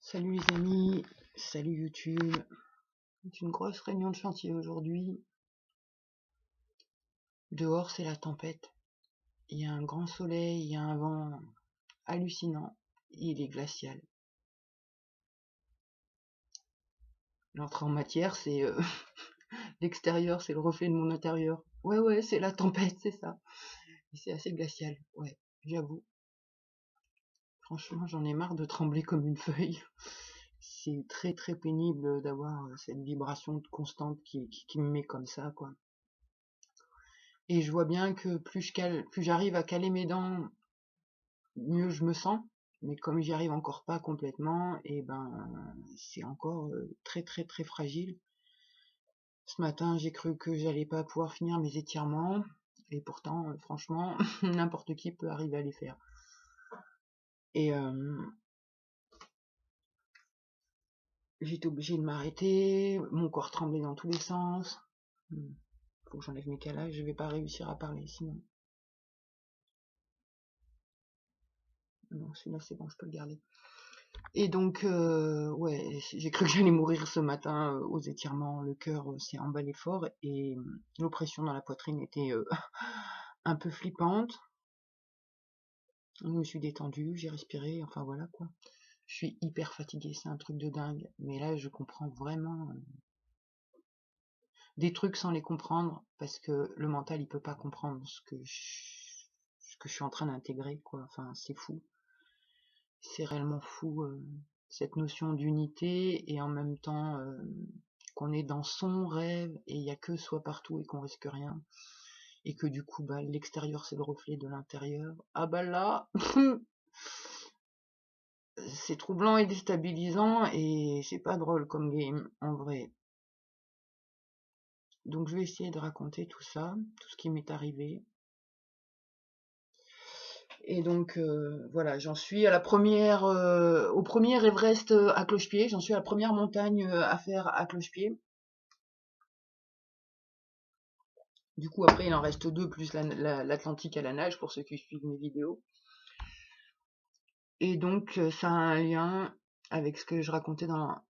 Salut les amis, salut YouTube. C'est une grosse réunion de chantier aujourd'hui. Dehors c'est la tempête. Il y a un grand soleil, il y a un vent hallucinant. Il est glacial. L'entrée en matière c'est l'extérieur, c'est le reflet de mon intérieur. Ouais, c'est la tempête, c'est ça. Et c'est assez glacial, ouais, j'avoue. Franchement j'en ai marre de trembler comme une feuille. C'est très pénible d'avoir cette vibration constante qui me met comme ça, quoi. Et je vois bien que plus j'arrive à caler mes dents, mieux je me sens. Mais comme j'y arrive encore pas complètement, et ben c'est encore très fragile. Ce matin, j'ai cru que j'allais pas pouvoir finir mes étirements, et pourtant, franchement, n'importe qui peut arriver à les faire. Et j'étais obligée de m'arrêter, mon corps tremblait dans tous les sens. Faut que j'enlève mes calages, je vais pas réussir à parler sinon. Non, celui-là c'est bon, je peux le garder. Et donc, ouais, j'ai cru que j'allais mourir ce matin aux étirements. Le cœur s'est emballé fort et l'oppression dans la poitrine était un peu flippante. Je me suis détendue, j'ai respiré, enfin voilà quoi. Je suis hyper fatiguée, c'est un truc de dingue. Mais là, je comprends vraiment des trucs sans les comprendre parce que le mental, il peut pas comprendre ce que je suis en train d'intégrer, quoi. Enfin, c'est fou. C'est réellement fou, cette notion d'unité et en même temps qu'on est dans son rêve et il n'y a que soi partout et qu'on risque rien. Et que du coup, bah, l'extérieur c'est le reflet de l'intérieur. Ah bah là, c'est troublant et déstabilisant et c'est pas drôle comme game en vrai. Donc je vais essayer de raconter tout ça, tout ce qui m'est arrivé. Et donc voilà, j'en suis à la première, au premier Everest à cloche-pied, j'en suis à la première montagne à faire à cloche-pied. Du coup après il en reste deux plus l'Atlantique à la nage pour ceux qui suivent mes vidéos. Et donc ça a un lien avec ce que je racontais dans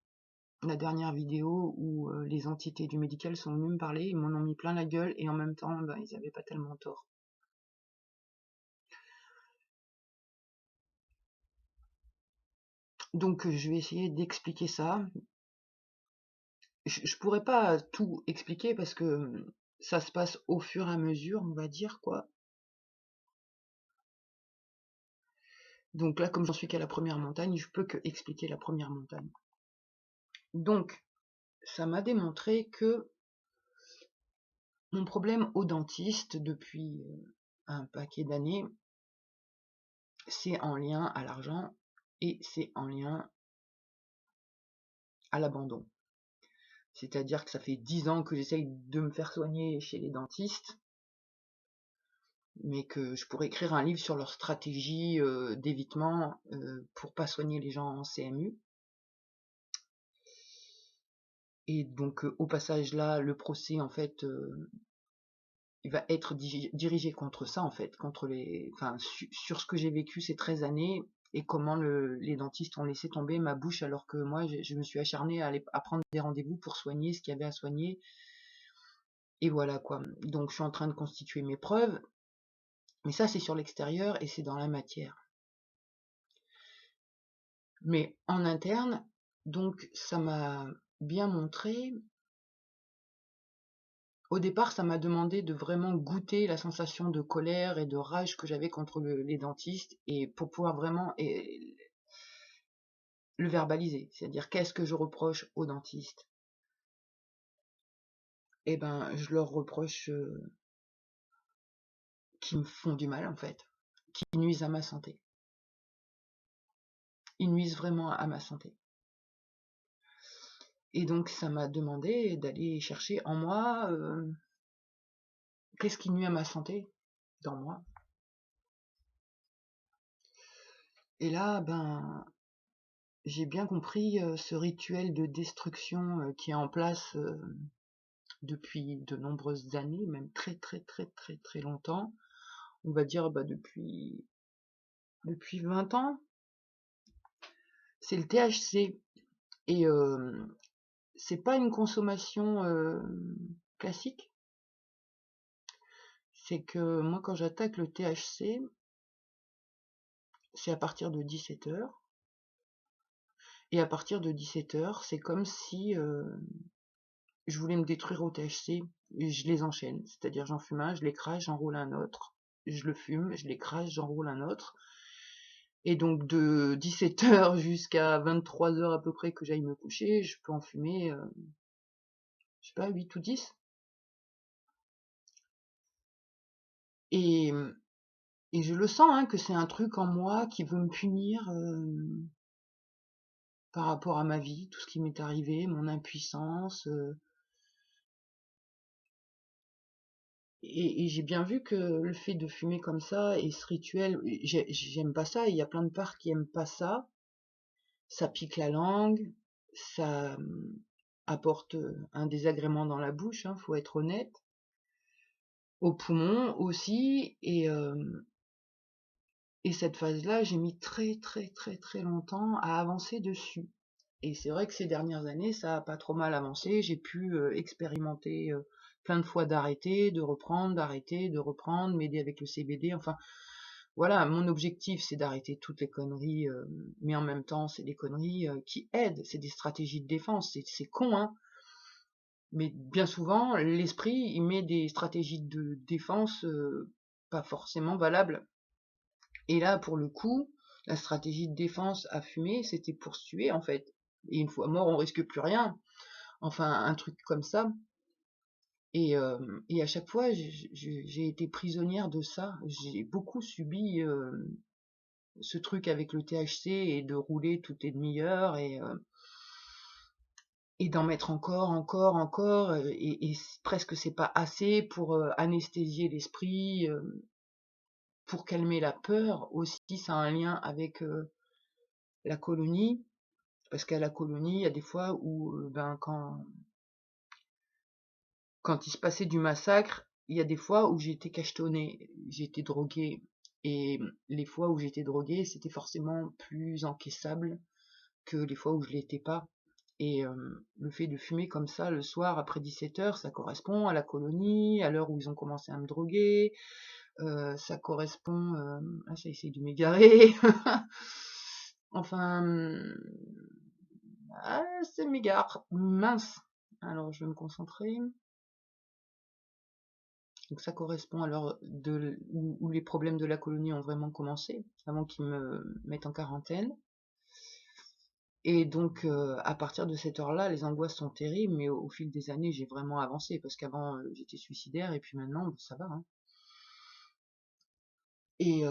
la dernière vidéo où les entités du médical sont venues me parler, ils m'en ont mis plein la gueule et en même temps ben, ils avaient pas tellement tort. Donc je vais essayer d'expliquer ça. Je pourrais pas tout expliquer parce que ça se passe au fur et à mesure, on va dire quoi. Donc là, comme j'en suis qu'à la première montagne, je peux que expliquer la première montagne. Donc, ça m'a démontré que mon problème au dentiste depuis un paquet d'années, c'est en lien à l'argent et c'est en lien à l'abandon. C'est-à-dire que ça fait 10 ans que j'essaye de me faire soigner chez les dentistes, mais que je pourrais écrire un livre sur leur stratégie d'évitement pour pas soigner les gens en CMU. Et donc au passage là, le procès en fait, il va être dirigé contre ça en fait, contre les, enfin sur ce que j'ai vécu ces 13 années et comment les dentistes ont laissé tomber ma bouche alors que moi je me suis acharnée à prendre des rendez-vous pour soigner ce qu'il y avait à soigner. Et voilà quoi. Donc je suis en train de constituer mes preuves. Mais ça, c'est sur l'extérieur et c'est dans la matière. Mais en interne, donc ça m'a bien montré. Au départ, ça m'a demandé de vraiment goûter la sensation de colère et de rage que j'avais contre les dentistes et pour pouvoir vraiment le verbaliser. C'est-à-dire, qu'est-ce que je reproche aux dentistes? Eh ben, je leur reproche qu'ils me font du mal, en fait, qu'ils nuisent à ma santé. Ils nuisent vraiment à ma santé. Et donc, ça m'a demandé d'aller chercher en moi qu'est-ce qui nuit à ma santé dans moi. Et là, ben, j'ai bien compris ce rituel de destruction qui est en place depuis de nombreuses années, même très longtemps. On va dire bah, depuis 20 ans. c'est le THC. Et c'est pas une consommation classique. C'est que moi, quand j'attaque le THC, c'est à partir de 17h. Et à partir de 17h, c'est comme si je voulais me détruire au THC. Et je les enchaîne. C'est-à-dire, j'en fume un, je l'écrase, j'enroule un autre. Je le fume, je l'écrase, j'enroule un autre. Et donc, de 17h jusqu'à 23h à peu près que j'aille me coucher, je peux en fumer, je sais pas, 8 ou 10. Et, et je le sens, hein, que c'est un truc en moi qui veut me punir par rapport à ma vie, tout ce qui m'est arrivé, mon impuissance. Et j'ai bien vu que le fait de fumer comme ça et ce rituel, j'aime pas ça. Il y a plein de parts qui aiment pas ça. Ça pique la langue, ça apporte un désagrément dans la bouche, hein, faut être honnête. Aux poumons aussi. Et cette phase-là, j'ai mis très très très très longtemps à avancer dessus. Et c'est vrai que ces dernières années, ça a pas trop mal avancé. J'ai pu expérimenter plein de fois d'arrêter, de reprendre, d'arrêter, de reprendre, m'aider avec le CBD. Enfin, voilà, mon objectif, c'est d'arrêter toutes les conneries, mais en même temps, c'est des conneries qui aident. C'est des stratégies de défense. C'est con, hein. Mais bien souvent, l'esprit, il met des stratégies de défense pas forcément valables. Et là, pour le coup, la stratégie de défense à fumer, c'était pour se tuer, en fait. Et une fois mort, on risque plus rien. Enfin, un truc comme ça. Et à chaque fois, j'ai été prisonnière de ça. J'ai beaucoup subi ce truc avec le THC et de rouler toutes les demi-heures et d'en mettre encore, et presque c'est pas assez pour anesthésier l'esprit, pour calmer la peur aussi. Ça a un lien avec la colonie, parce qu'à la colonie, il y a des fois où, quand il se passait du massacre, il y a des fois où j'étais cachetonnée, j'étais droguée. Et les fois où j'étais droguée, c'était forcément plus encaissable que les fois où je l'étais pas. Et le fait de fumer comme ça le soir après 17h, ça correspond à la colonie, à l'heure où ils ont commencé à me droguer. Ça correspond... ah, ça essaie de m'égarer. Enfin... Ah, c'est m'égare. Mince. Alors, je vais me concentrer. Donc ça correspond à l'heure où les problèmes de la colonie ont vraiment commencé, avant qu'ils me mettent en quarantaine. Et donc, à partir de cette heure-là, les angoisses sont terribles, mais au fil des années, j'ai vraiment avancé, parce qu'avant, j'étais suicidaire, et puis maintenant, ça va, hein. Et,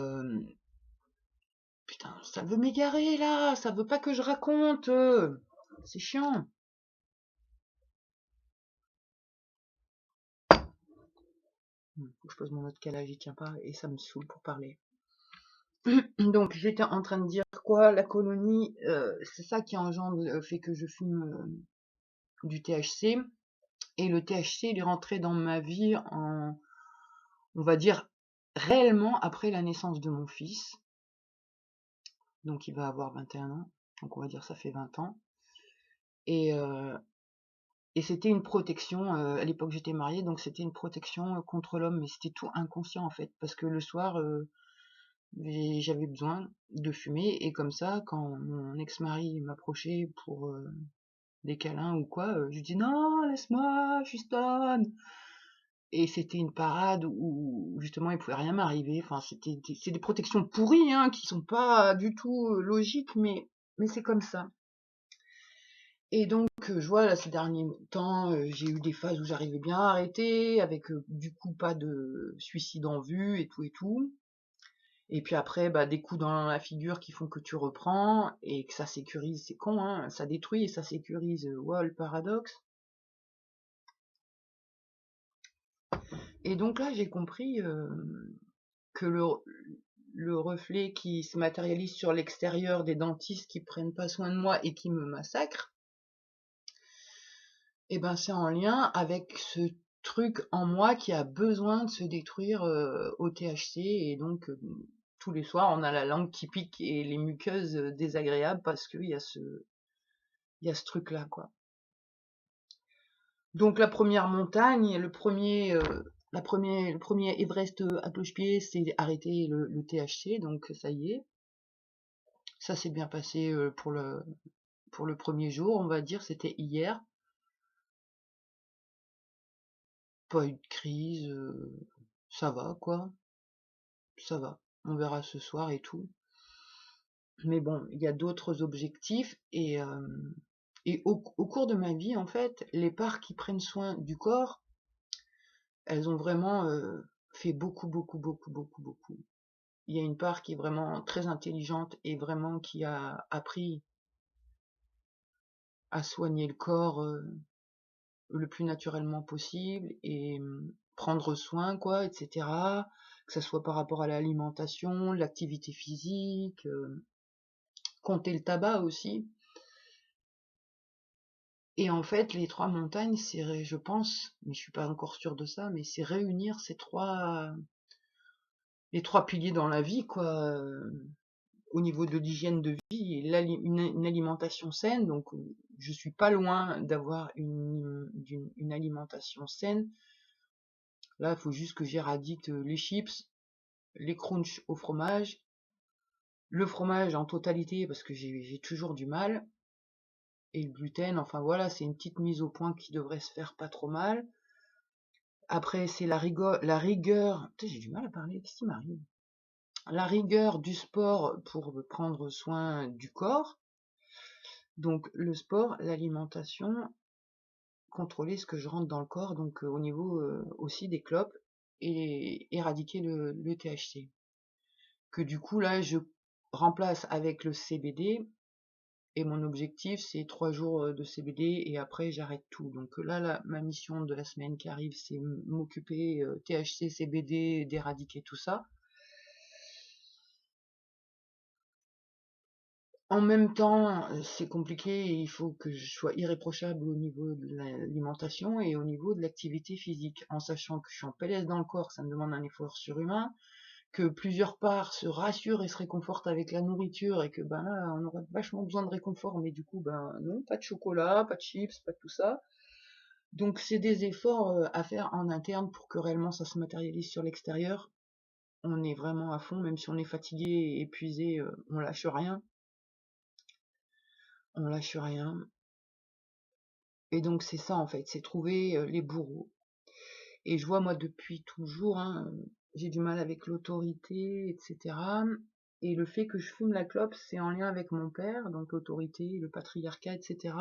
putain, ça veut m'égarer, là, ça veut pas que je raconte, c'est chiant. Faut que je pose mon autre calage, il tient pas, et ça me saoule pour parler. Donc, j'étais en train de dire quoi, la colonie, c'est ça qui engendre le fait que je fume du THC. Et le THC, il est rentré dans ma vie on va dire, réellement après la naissance de mon fils. Donc, il va avoir 21 ans. Donc, on va dire ça fait 20 ans. Et, et c'était une protection, à l'époque j'étais mariée, donc c'était une protection contre l'homme, mais c'était tout inconscient en fait, parce que le soir, j'avais besoin de fumer, et comme ça, quand mon ex-mari m'approchait pour des câlins ou quoi, je lui dis non, laisse-moi, je suis stone. Et c'était une parade où justement il pouvait rien m'arriver. Enfin, c'est des protections pourries, hein, qui sont pas du tout logiques, mais c'est comme ça. Et donc, je vois là ces derniers temps, j'ai eu des phases où j'arrivais bien à arrêter, avec du coup pas de suicide en vue et tout et tout. Et puis après, bah, des coups dans la figure qui font que tu reprends et que ça sécurise, c'est con, hein, ça détruit et ça sécurise. Wow, le paradoxe. Et donc là, j'ai compris que le reflet qui se matérialise sur l'extérieur des dentistes qui prennent pas soin de moi et qui me massacrent, et ben c'est en lien avec ce truc en moi qui a besoin de se détruire au THC, et donc tous les soirs, on a la langue qui pique et les muqueuses désagréables parce qu'il y a ce truc-là, quoi. Donc la première montagne, le premier Everest à cloche-pied, c'est arrêter le THC, donc ça y est. Ça s'est bien passé pour le premier jour, on va dire, c'était hier. Pas eu de crise, ça va, quoi. Ça va. On verra ce soir et tout. Mais bon, il y a d'autres objectifs et au cours de ma vie, en fait, les parts qui prennent soin du corps, elles ont vraiment fait beaucoup, beaucoup, beaucoup, beaucoup, beaucoup. Il y a une part qui est vraiment très intelligente et vraiment qui a appris à soigner le corps le plus naturellement possible et prendre soin, quoi, etc. Que ça soit par rapport à l'alimentation, l'activité physique, compter le tabac aussi. Et en fait, les 3 montagnes, c'est, je pense, mais je suis pas encore sûre de ça, mais c'est réunir les 3 piliers dans la vie, quoi, au niveau de l'hygiène de vie, et une alimentation saine. Donc, je suis pas loin d'avoir une alimentation saine. Là, il faut juste que j'éradique les chips, les crunchs au fromage, le fromage en totalité parce que j'ai toujours du mal, et le gluten. Enfin voilà, c'est une petite mise au point qui devrait se faire pas trop mal. Après, c'est la rigueur. Putain, j'ai du mal à parler, qu'est-ce qui m'arrive? La rigueur du sport pour prendre soin du corps. Donc le sport, l'alimentation, contrôler ce que je rentre dans le corps, donc au niveau aussi des clopes, et éradiquer le THC. Que du coup là je remplace avec le CBD, et mon objectif c'est 3 jours de CBD et après j'arrête tout. Donc là, ma mission de la semaine qui arrive, c'est m'occuper THC, CBD, d'éradiquer tout ça. En même temps, c'est compliqué, il faut que je sois irréprochable au niveau de l'alimentation et au niveau de l'activité physique, en sachant que je suis en PLS dans le corps, ça me demande un effort surhumain, que plusieurs parts se rassurent et se réconfortent avec la nourriture, et que ben là, on aurait vachement besoin de réconfort, mais du coup, ben non, pas de chocolat, pas de chips, pas de tout ça. Donc c'est des efforts à faire en interne pour que réellement ça se matérialise sur l'extérieur. On est vraiment à fond, même si on est fatigué et épuisé, on lâche rien. On lâche rien. Et donc c'est ça en fait, c'est trouver les bourreaux. Et je vois moi depuis toujours, hein, j'ai du mal avec l'autorité, etc. Et le fait que je fume la clope, c'est en lien avec mon père, donc l'autorité, le patriarcat, etc.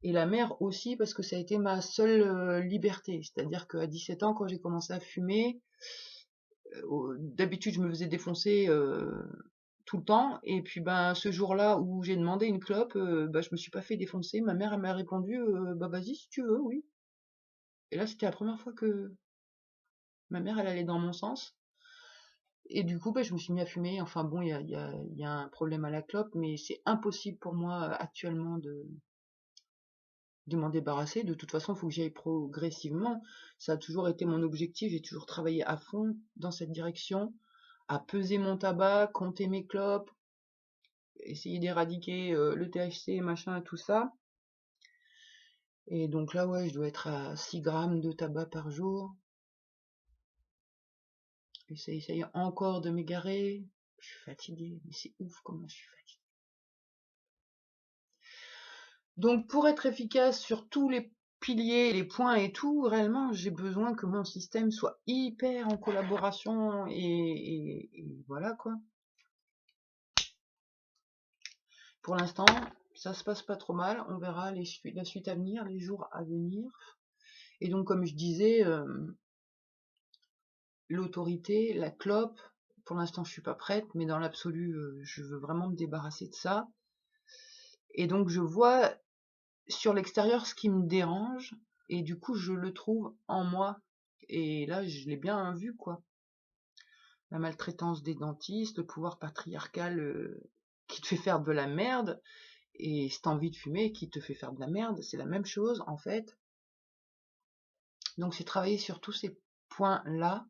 Et la mère aussi, parce que ça a été ma seule liberté. C'est-à-dire qu'à 17 ans, quand j'ai commencé à fumer, d'habitude je me faisais défoncer tout le temps, et puis ben ce jour-là où j'ai demandé une clope, ben, je me suis pas fait défoncer. Ma mère elle m'a répondu bah vas-y si tu veux, oui. Et là c'était la première fois que ma mère elle allait dans mon sens. Et du coup, bah, je me suis mis à fumer. Enfin bon, il y a un problème à la clope, mais c'est impossible pour moi actuellement de m'en débarrasser. De toute façon, il faut que j'y aille progressivement. Ça a toujours été mon objectif. J'ai toujours travaillé à fond dans cette direction, à peser mon tabac, compter mes clopes, essayer d'éradiquer le THC, machin, tout ça. Et donc là, ouais, je dois être à 6 grammes de tabac par jour. J'essaye encore de m'égarer. Je suis fatiguée, mais c'est ouf comment je suis fatiguée. Donc pour être efficace sur tous les piliers, les points et tout, réellement, j'ai besoin que mon système soit hyper en collaboration et voilà quoi. Pour l'instant, ça se passe pas trop mal. On verra la suite à venir, les jours à venir. Et donc comme je disais, l'autorité, la clope, pour l'instant je suis pas prête, mais dans l'absolu, je veux vraiment me débarrasser de ça. Et donc je vois sur l'extérieur ce qui me dérange, et du coup je le trouve en moi. Et là je l'ai bien vu quoi. La maltraitance des dentistes, le pouvoir patriarcal qui te fait faire de la merde, et cette envie de fumer qui te fait faire de la merde, c'est la même chose en fait. Donc c'est travailler sur tous ces points là.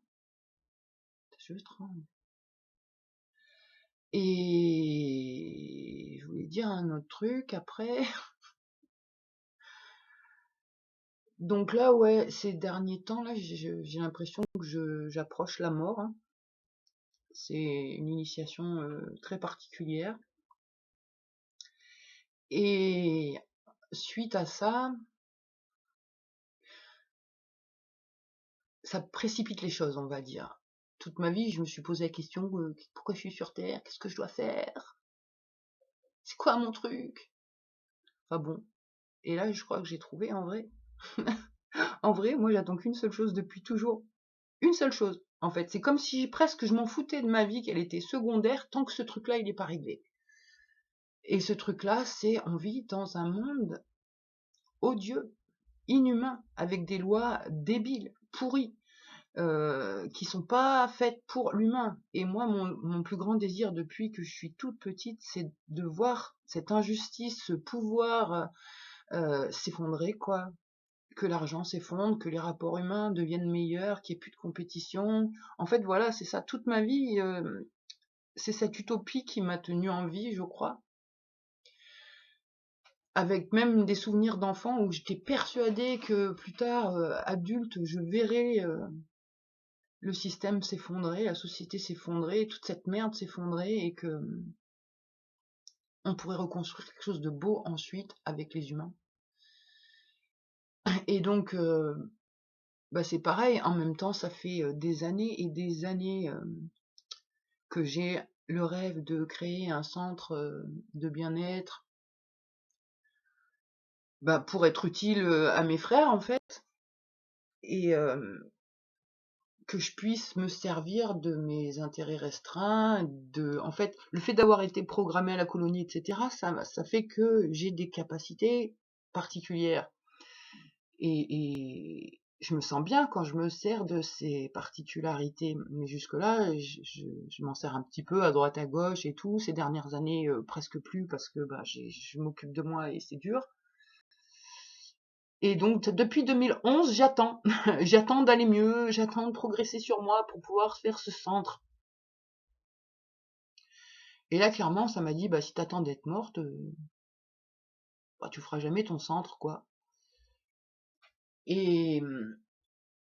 Je tremble. Et je voulais dire un autre truc après. Donc là, ouais, ces derniers temps, là, j'ai l'impression que j'approche la mort, hein. C'est une initiation très particulière. Et suite à ça, ça précipite les choses, on va dire. Toute ma vie, je me suis posé la question, pourquoi je suis sur Terre? Qu'est-ce que je dois faire? C'est quoi mon truc? Enfin bon. Et là, je crois que j'ai trouvé, en vrai. En vrai, moi, j'attends qu'une seule chose depuis toujours. Une seule chose, en fait. C'est comme si presque je m'en foutais de ma vie, qu'elle était secondaire, tant que ce truc-là, il n'est pas réglé. Et ce truc-là, c'est on vit dans un monde odieux, inhumain, avec des lois débiles, pourries, qui sont pas faites pour l'humain. Et moi, mon plus grand désir depuis que je suis toute petite, c'est de voir cette injustice, ce pouvoir s'effondrer, quoi. Que l'argent s'effondre, que les rapports humains deviennent meilleurs, qu'il n'y ait plus de compétition. En fait, voilà, c'est ça. Toute ma vie, c'est cette utopie qui m'a tenue en vie, je crois. Avec même des souvenirs d'enfant où j'étais persuadée que plus tard, adulte, je verrais le système s'effondrer, la société s'effondrer, toute cette merde s'effondrer et que on pourrait reconstruire quelque chose de beau ensuite avec les humains. Et donc, bah c'est pareil, en même temps, ça fait des années et des années que j'ai le rêve de créer un centre de bien-être, bah, pour être utile à mes frères en fait, et que je puisse me servir de mes intérêts restreints, en fait, le fait d'avoir été programmé à la colonie, etc., ça fait que j'ai des capacités particulières. Et je me sens bien quand je me sers de ces particularités. Mais jusque-là, je m'en sers un petit peu à droite à gauche et tout. Ces dernières années, presque plus parce que bah, je m'occupe de moi et c'est dur. Et donc, depuis 2011, j'attends. J'attends d'aller mieux, j'attends de progresser sur moi pour pouvoir faire ce centre. Et là, clairement, ça m'a dit, bah, si t'attends d'être morte, bah, tu feras jamais ton centre, quoi. Et,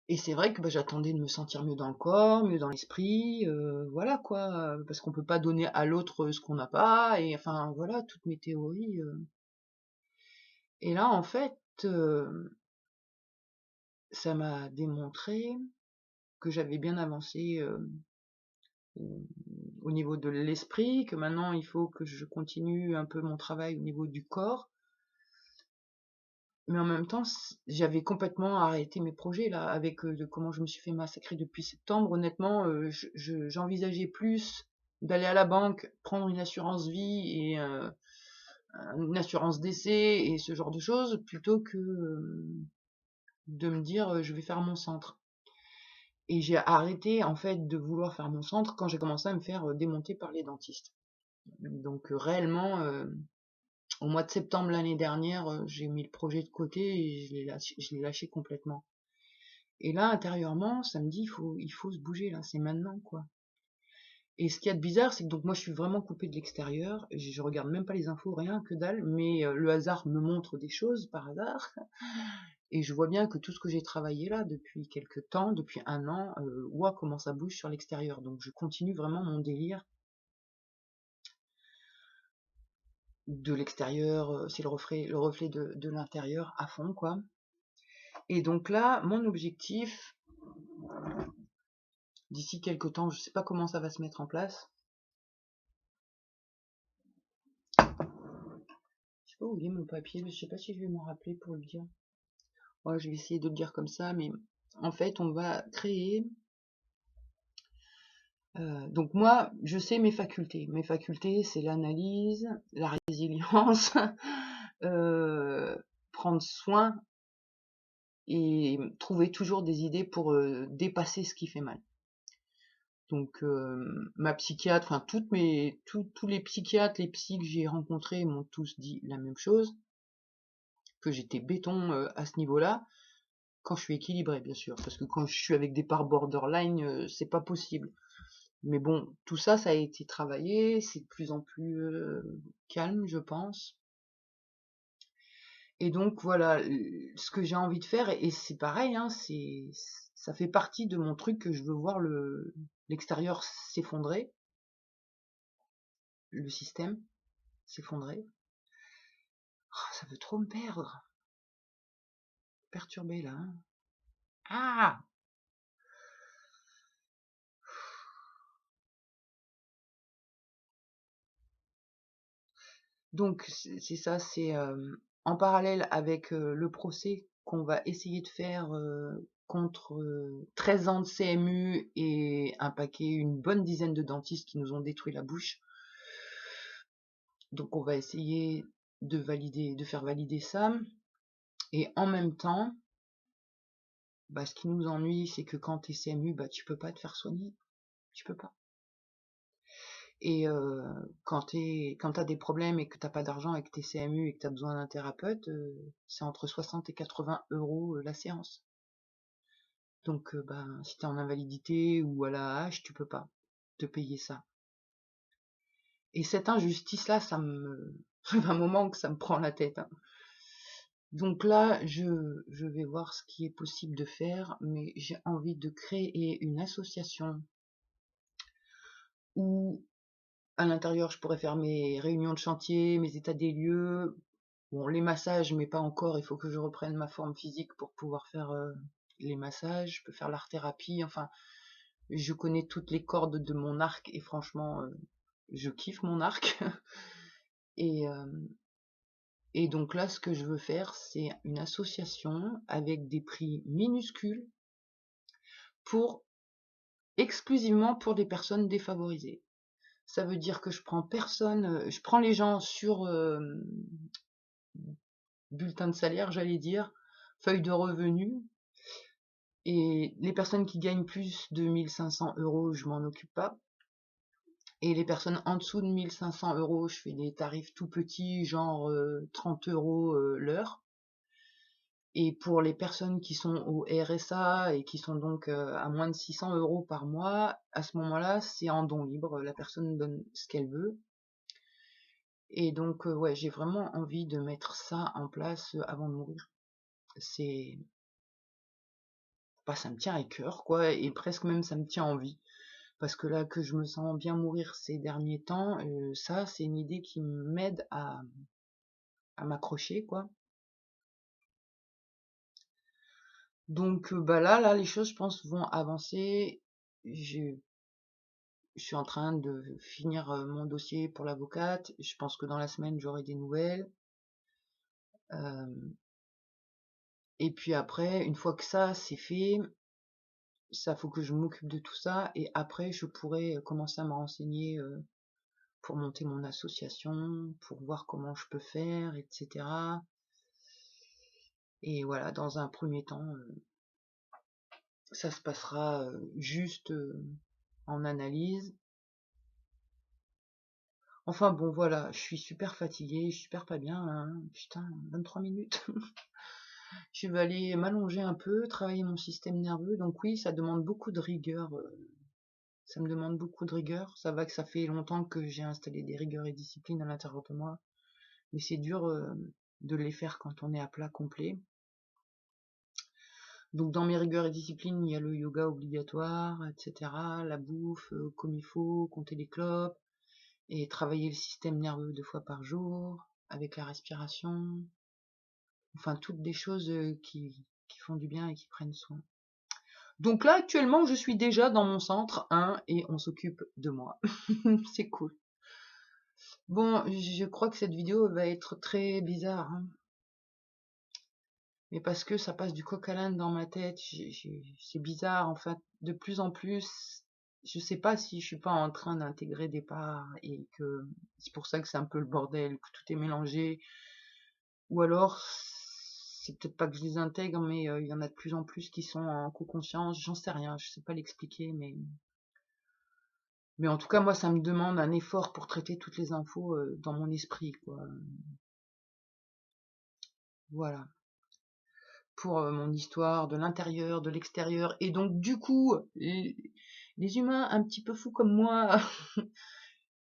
et c'est vrai que bah, j'attendais de me sentir mieux dans le corps, mieux dans l'esprit, voilà, quoi. Parce qu'on peut pas donner à l'autre ce qu'on n'a pas, et enfin, voilà, toutes mes théories. Et là, en fait, ça m'a démontré que j'avais bien avancé au niveau de l'esprit, que maintenant il faut que je continue un peu mon travail au niveau du corps. Mais en même temps, j'avais complètement arrêté mes projets là, avec de comment je me suis fait massacrer depuis septembre. Honnêtement, j'envisageais plus d'aller à la banque, prendre une assurance vie et une assurance décès et ce genre de choses, plutôt que de me dire je vais faire mon centre. Et j'ai arrêté en fait de vouloir faire mon centre quand j'ai commencé à me faire démonter par les dentistes. Donc réellement, au mois de septembre l'année dernière, j'ai mis le projet de côté et je l'ai lâché complètement. Et là, intérieurement, ça me dit, il faut se bouger, là, c'est maintenant, quoi. Et ce qu'il y a de bizarre, c'est que donc moi, je suis vraiment coupée de l'extérieur, je regarde même pas les infos, rien, que dalle, mais le hasard me montre des choses, par hasard, et je vois bien que tout ce que j'ai travaillé là, depuis quelques temps, depuis un an, ouah, comment ça bouge sur l'extérieur. Donc je continue vraiment mon délire de l'extérieur, c'est le reflet de l'intérieur à fond, quoi. Et donc là, mon objectif, d'ici quelques temps, je sais pas comment ça va se mettre en place. Je sais pas où il est mon papier, je sais pas si je vais m'en rappeler pour le dire. Ouais, je vais essayer de le dire comme ça, mais en fait, on va créer. Donc moi, je sais mes facultés. Mes facultés, c'est l'analyse, la résilience, prendre soin et trouver toujours des idées pour dépasser ce qui fait mal. Donc ma psychiatre, enfin tous les psychiatres, les psys que j'ai rencontrés m'ont tous dit la même chose, que j'étais béton à ce niveau-là, quand je suis équilibrée bien sûr, parce que quand je suis avec des parts borderline, c'est pas possible. Mais bon, tout ça, ça a été travaillé, c'est de plus en plus calme, je pense. Et donc voilà, ce que j'ai envie de faire, et c'est pareil, hein, ça fait partie de mon truc que je veux voir l'extérieur s'effondrer, le système s'effondrer. Oh, ça veut trop me perdre, perturbé là. Hein. Ah! Donc c'est ça, c'est en parallèle avec le procès qu'on va essayer de faire contre 13 ans de CMU et une bonne dizaine de dentistes qui nous ont détruit la bouche. Donc on va essayer de faire valider ça. Et en même temps, bah, ce qui nous ennuie, c'est que quand t'es CMU, bah, tu peux pas te faire soigner. Tu peux pas. Et quand t'as des problèmes et que t'as pas d'argent et que t'es CMU et que t'as besoin d'un thérapeute, c'est entre 60 et 80 euros la séance. Donc bah, si t'es en invalidité ou à la hache, tu peux pas te payer ça. Et cette injustice-là, ça me... un moment que ça me prend la tête. Hein. Donc là, je vais voir ce qui est possible de faire, mais j'ai envie de créer une association où à l'intérieur, je pourrais faire mes réunions de chantier, mes états des lieux. Bon, les massages, mais pas encore. Il faut que je reprenne ma forme physique pour pouvoir faire les massages. Je peux faire l'art-thérapie. Enfin, je connais toutes les cordes de mon arc et franchement, je kiffe mon arc. et, euh, et donc là, ce que je veux faire, c'est une association avec des prix minuscules exclusivement pour des personnes défavorisées. Ça veut dire que je prends les gens sur bulletin de salaire, j'allais dire, feuille de revenus, et les personnes qui gagnent plus de 1500 euros, je m'en occupe pas. Et les personnes en dessous de 1500 euros, je fais des tarifs tout petits, genre 30 euros l'heure. Et pour les personnes qui sont au RSA et qui sont donc à moins de 600 euros par mois, à ce moment-là, c'est en don libre. La personne donne ce qu'elle veut. Et donc, ouais, j'ai vraiment envie de mettre ça en place avant de mourir. C'est... Bah, ça me tient à cœur, quoi, et presque même ça me tient en vie. Parce que là, que je me sens bien mourir ces derniers temps, ça, c'est une idée qui m'aide à m'accrocher, quoi. Donc, bah là, les choses, je pense, vont avancer. Je suis en train de finir mon dossier pour l'avocate. Je pense que dans la semaine, j'aurai des nouvelles. Et puis après, une fois que ça, c'est fait, ça faut que je m'occupe de tout ça. Et après, je pourrai commencer à me renseigner pour monter mon association, pour voir comment je peux faire, etc. Et voilà, dans un premier temps, ça se passera juste en analyse. Enfin bon, voilà, je suis super fatiguée, je suis super pas bien, hein. Putain, 23 minutes. Je vais aller m'allonger un peu, travailler mon système nerveux. Donc oui, ça demande beaucoup de rigueur. Ça me demande beaucoup de rigueur. Ça va que ça fait longtemps que j'ai installé des rigueurs et disciplines à l'intérieur de moi. Mais c'est dur de les faire quand on est à plat complet. Donc dans mes rigueurs et disciplines, il y a le yoga obligatoire, etc. La bouffe comme il faut, compter les clopes, et travailler le système nerveux 2 fois par jour, avec la respiration. Enfin, toutes des choses qui font du bien et qui prennent soin. Donc là, actuellement, je suis déjà dans mon centre 1 et on s'occupe de moi. C'est cool. Bon, je crois que cette vidéo va être très bizarre. Hein. Mais parce que ça passe du coq à l'âne dans ma tête, c'est bizarre en fait. De plus en plus, je sais pas si je suis pas en train d'intégrer des parts et que c'est pour ça que c'est un peu le bordel, que tout est mélangé. Ou alors, c'est peut-être pas que je les intègre, mais il y en a de plus en plus qui sont en co-conscience. J'en sais rien, je sais pas l'expliquer, mais en tout cas, moi, ça me demande un effort pour traiter toutes les infos dans mon esprit, quoi. Voilà. Pour mon histoire de l'intérieur, de l'extérieur. Et donc, du coup, Les humains un petit peu fous comme moi,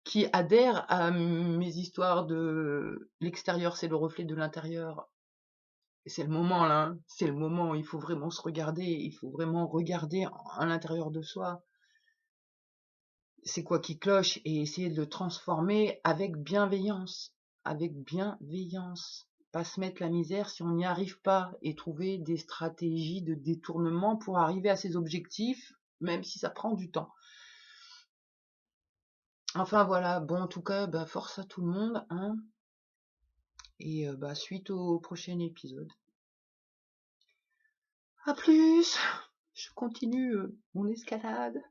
qui adhèrent à mes histoires de l'extérieur, c'est le reflet de l'intérieur. C'est le moment là, hein. C'est le moment où il faut vraiment se regarder, il faut vraiment regarder à l'intérieur de soi. C'est quoi qui cloche et essayer de le transformer avec bienveillance. Avec bienveillance. Pas se mettre la misère si on n'y arrive pas et trouver des stratégies de détournement pour arriver à ses objectifs, même si ça prend du temps. Enfin voilà, bon en tout cas, bah, force à tout le monde, hein. Et bah, suite au prochain épisode. À plus! Je continue mon escalade.